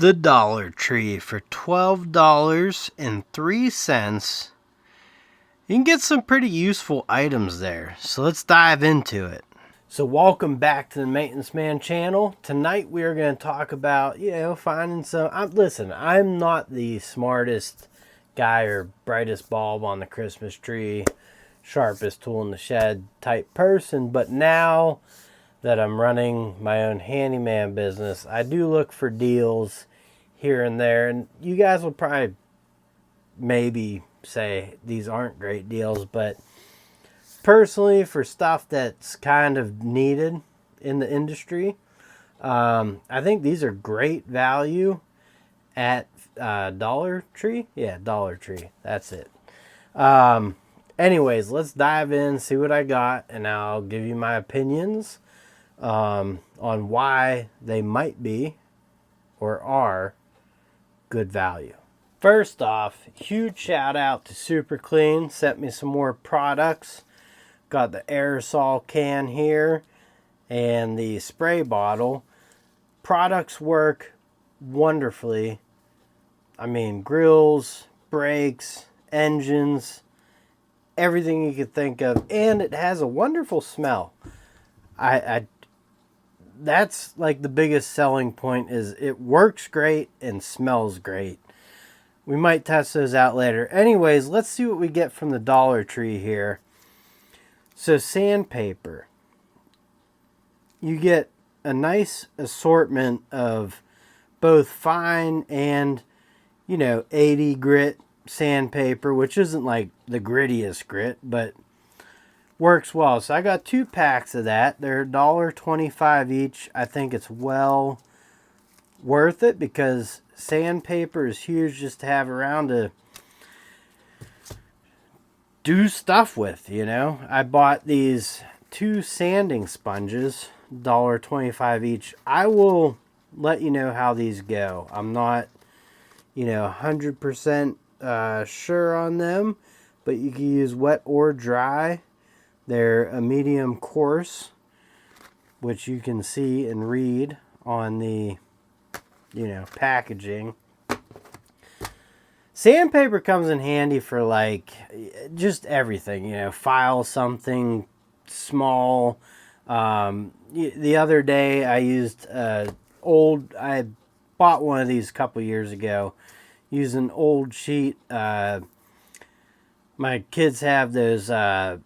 The Dollar Tree for $12.03. You can get some pretty useful items there, so let's dive into it. So welcome back to the Maintenance Man channel. Tonight we are going to talk about, finding some... Listen, I'm not the smartest guy or brightest bulb on the Christmas tree, sharpest tool in the shed type person, but now that I'm running my own handyman business, I do look for deals here and there, and you guys will probably maybe say these aren't great deals, but personally, for stuff that's kind of needed in the industry, I think these are great value at Dollar Tree. Yeah, Dollar Tree. That's it. Anyways, let's dive in, see what I got, and I'll give you my opinions on why they might be or are good value. First off, huge shout out to Super Clean. Sent me some more products. Got the aerosol can here and the spray bottle. Products work wonderfully. I mean, grills, brakes, engines, everything you could think of, and it has a wonderful smell. That's like the biggest selling point, is it works great and smells great. We might test those out later. Anyways, let's see what we get from the Dollar Tree here. So sandpaper. You get a nice assortment of both fine and, 80 grit sandpaper, which isn't like the grittiest grit, but works well. So I got 2 packs of that. They're $1.25 each. I think it's well worth it because sandpaper is huge just to have around to do stuff with, I bought these 2 sanding sponges, $1.25 each. I will let you know how these go. I'm not, 100% sure on them, but you can use wet or dry. They're a medium coarse, which you can see and read on the, packaging. Sandpaper comes in handy for like just everything, file something small. The other day I used I bought one of these a couple years ago. Used an old sheet. My kids have those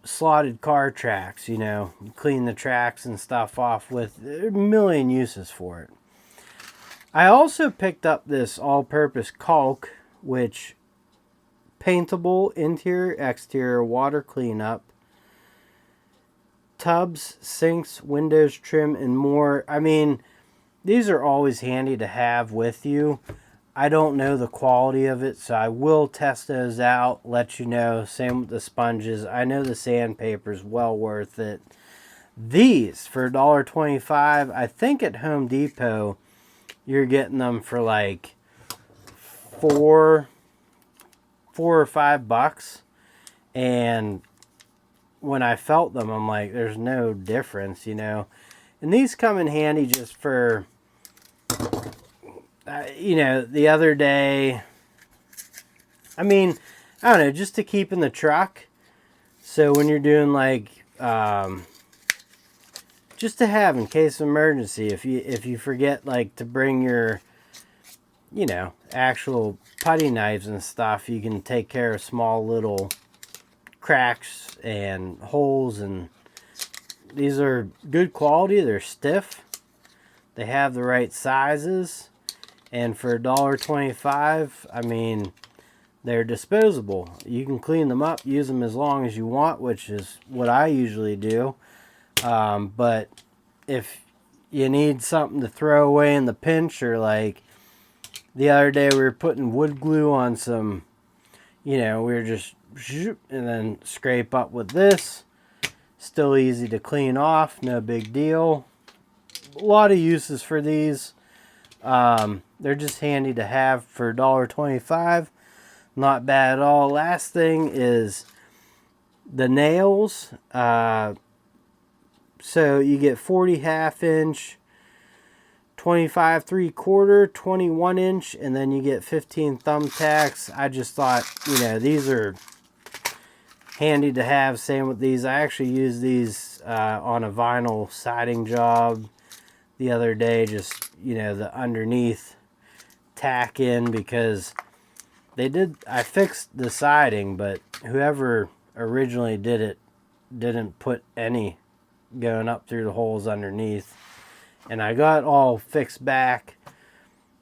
slotted car tracks, you clean the tracks and stuff off with. There are a million uses for it. I also picked up this all-purpose caulk, which paintable, interior, exterior, water cleanup, tubs, sinks, windows trim, and more. I mean, these are always handy to have with you. I don't know the quality of it, so I will test those out, let you know. Same with the sponges. I know the sandpaper is well worth it. These for $1.25, I think at Home Depot, you're getting them for like $4 or $5. And when I felt them, I'm like, there's no difference, And these come in handy just for... the other day, I don't know, just to keep in the truck. So when you're doing like, just to have in case of emergency, if you forget like to bring your, actual putty knives and stuff, you can take care of small little cracks and holes. And these are good quality. They're stiff. They have the right sizes. And for $1.25, they're disposable. You can clean them up, use them as long as you want, which is what I usually do. But if you need something to throw away in the pinch, or like the other day we were putting wood glue on some, we were just, and then scrape up with this. Still easy to clean off, no big deal. A lot of uses for these. They're just handy to have for $1.25. Not bad at all. Last thing is the nails. So you get 40 half-inch, 25 3/4, 21 inch, and then you get 15 thumbtacks. I just thought, you know, these are handy to have. Same with these. I actually used these on a vinyl siding job the other day, just, you know, the underneath tack in, because I fixed the siding, but whoever originally did it didn't put any going up through the holes underneath. And I got all fixed back,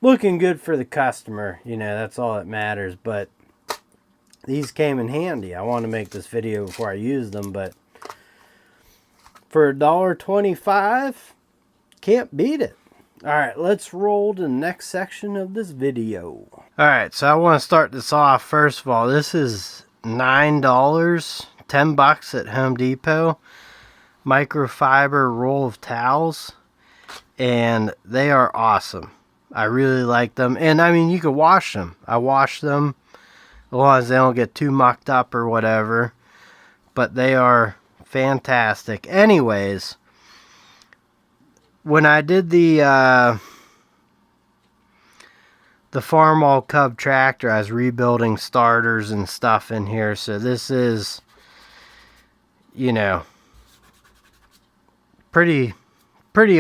looking good for the customer, you know, that's all that matters. But these came in handy. I wanted to make this video before I used them, but for $1.25, can't beat it. Alright, let's roll to the next section of this video. Alright, so I want to start this off. First of all, this is $9, $10 at Home Depot. Microfiber roll of towels. And they are awesome. I really like them. And I mean, you can wash them. I wash them as long as they don't get too mucked up or whatever. But they are fantastic. Anyways, when I did the Farmall Cub tractor, I was rebuilding starters and stuff in here. So this is, you know, pretty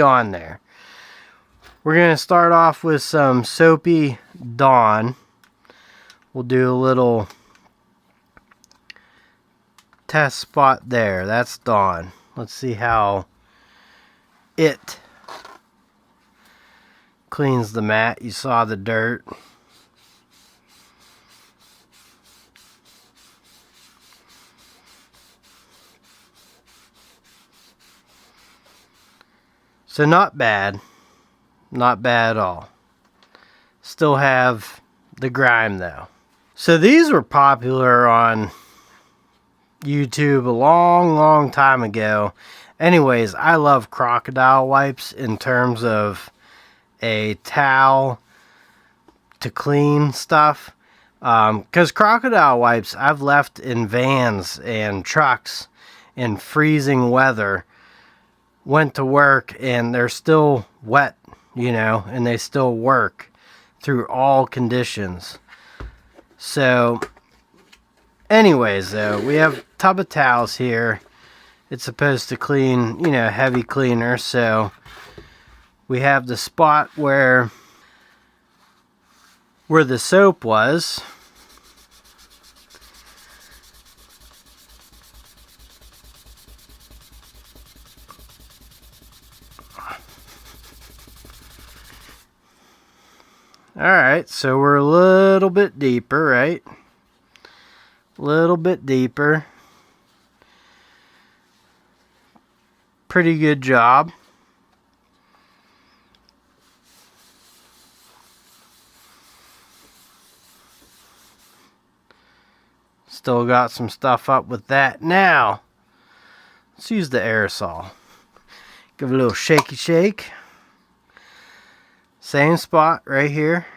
on there. We're going to start off with some soapy Dawn. We'll do a little test spot there. That's Dawn. Let's see how it cleans the mat. You saw the dirt. So not bad. Not bad at all. Still have the grime though. So these were popular on YouTube a long time ago. Anyways, I love crocodile wipes in terms of a towel to clean stuff. Because crocodile wipes I've left in vans and trucks in freezing weather. Went to work and they're still wet, you know, and they still work through all conditions. So anyways, though, we have a tub of towels here. It's supposed to clean, you know, heavy cleaner. So we have the spot where the soap was. Alright, so we're a little bit deeper, right? A little bit deeper. Pretty good job. Still got some stuff up with that. Now, let's use the aerosol. Give it a little shaky shake. Same spot right here.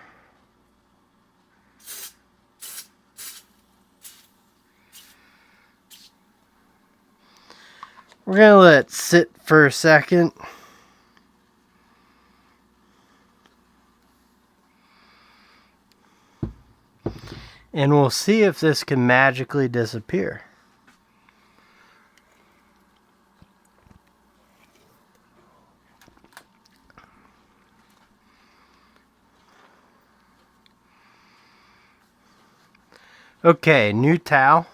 We're going to let it sit for a second. And we'll see if this can magically disappear. Okay, new towel.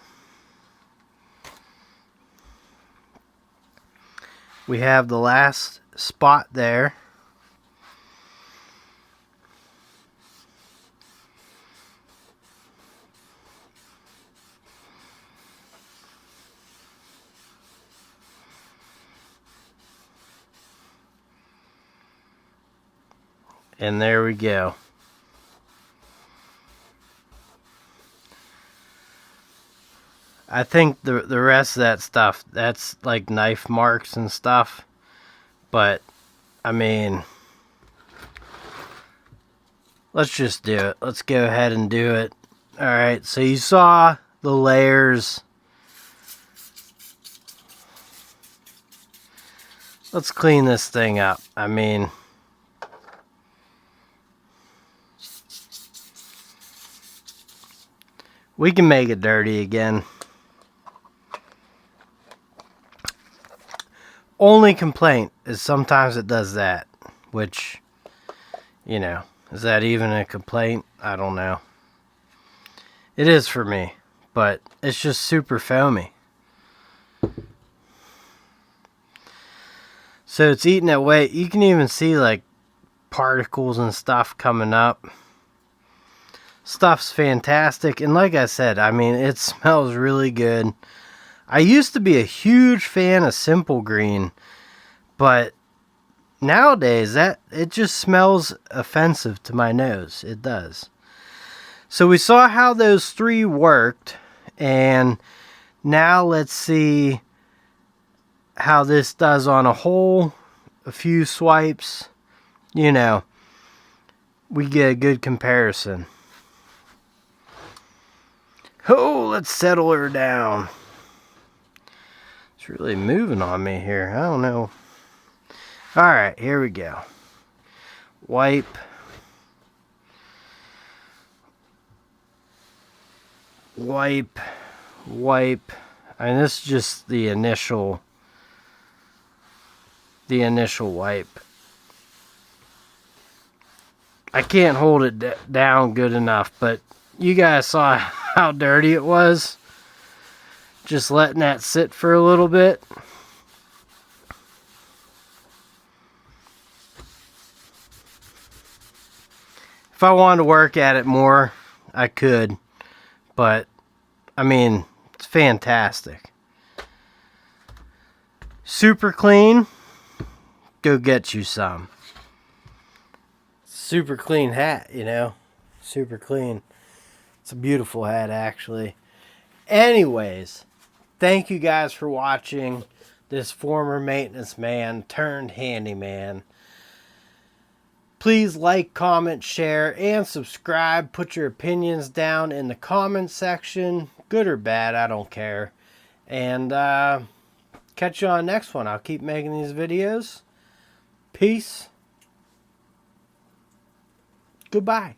We have the last spot there. And there we go. I think the rest of that stuff, that's like knife marks and stuff. But, I mean, let's just do it. Let's go ahead and do it. Alright, so you saw the layers. Let's clean this thing up. I mean, We can make it dirty again. Only complaint is sometimes it does that, which, you know, is that even a complaint? I don't know. It is for me, but it's just super foamy. So it's eating away. You can even see like particles and stuff coming up. Stuff's fantastic, and like I said, I mean, it smells really good. I used to be a huge fan of Simple Green, but nowadays it just smells offensive to my nose. It does. So we saw how those 3 worked, and now let's see how this does on a whole. A few swipes, you know, we get a good comparison. Oh, let's settle her down. It's really moving on me here. I don't know. Alright, here we go. Wipe. Wipe. Wipe. And this is just the initial wipe. I can't hold it down good enough, but you guys saw how dirty it was. Just letting that sit for a little bit. If I wanted to work at it more, I could. But, I mean, it's fantastic. Super clean. Go get you some. Super clean hat, you know. Super clean. It's a beautiful hat, actually. Anyways, thank you guys for watching this former maintenance man turned handyman. Please like, comment, share, and subscribe. Put your opinions down in the comment section. Good or bad, I don't care. And catch you on the next one. I'll keep making these videos. Peace. Goodbye.